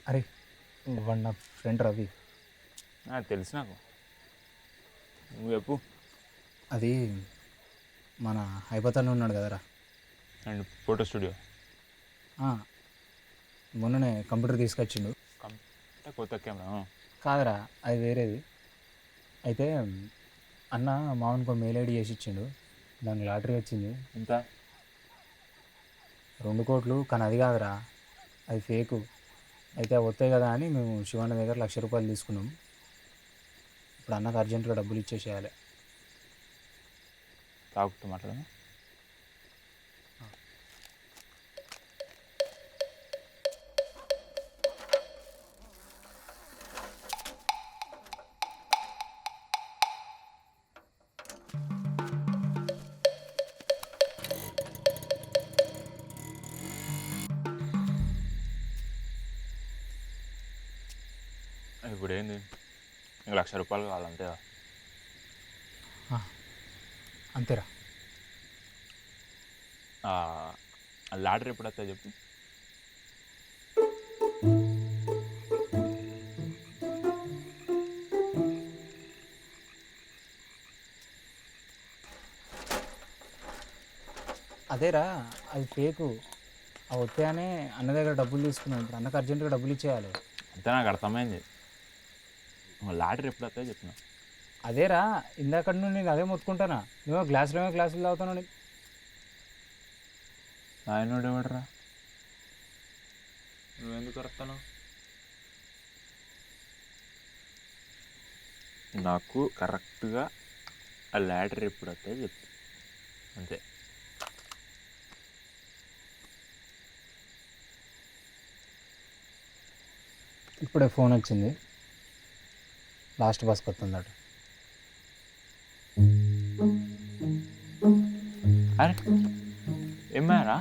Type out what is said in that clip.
అరే వాడు నా ఫ్రెండ్ రవి. తెలుసు నాకు. నువ్వు చెప్పు. అది మన హైదరాబాద్లో ఉన్నాడు కదరా. అండ్ ఫోటో స్టూడియో ఆ, మొన్ననే కంప్యూటర్ తీసుకొచ్చిండు. అంటే కొత్త కెమెరా. కాదురా, అది వేరేది. అయితే అన్న మామూలుగా మెయిల్ ఐడి చేసి ఇచ్చిండు. దానికి లాటరీ వచ్చింది. ఎంత? 2 కోట్లు. కానీ అది కాదురా, అది ఫేకు. అయితే అవి వస్తాయి కదా అని మేము శివన్న దగ్గర ₹1,00,000 తీసుకున్నాం. ఇప్పుడు అన్నకు అర్జెంటుగా డబ్బులు ఇచ్చేసేయాలి. తాగుతూ మాట్లాడదా? ఇప్పుడు ఏంది, నీకు ₹1,00,000 కావాలంతే కదా? అంతేరా. లాటరీ ఎప్పుడు వస్తాయి చెప్పు. అదేరా, అది ఫేకు. అవి వస్తాయనే అన్న దగ్గర డబ్బులు తీసుకున్నాం. ఇప్పుడు అన్నకు అర్జెంటుగా డబ్బులు ఇచ్చేయాలి. అంతే, నాకు అర్థమైంది. లాటరీ ఎప్పుడు వస్తాయో చెప్పిన. అదేరా, ఇందాక నుండి నేను అదే మొత్తుకుంటానా. నువ్వో గ్లాసులు తాగుతాను. ఆయన ఎవడరా? నువ్వెందుకు వస్తాను? నాకు కరెక్ట్గా ఆ లాటరీ ఎప్పుడు వస్తాయో చెప్పు, అంతే. ఇప్పుడే ఫోన్ వచ్చింది, లాస్ట్ బస్కి వస్తుందట. అరే ఏమారా?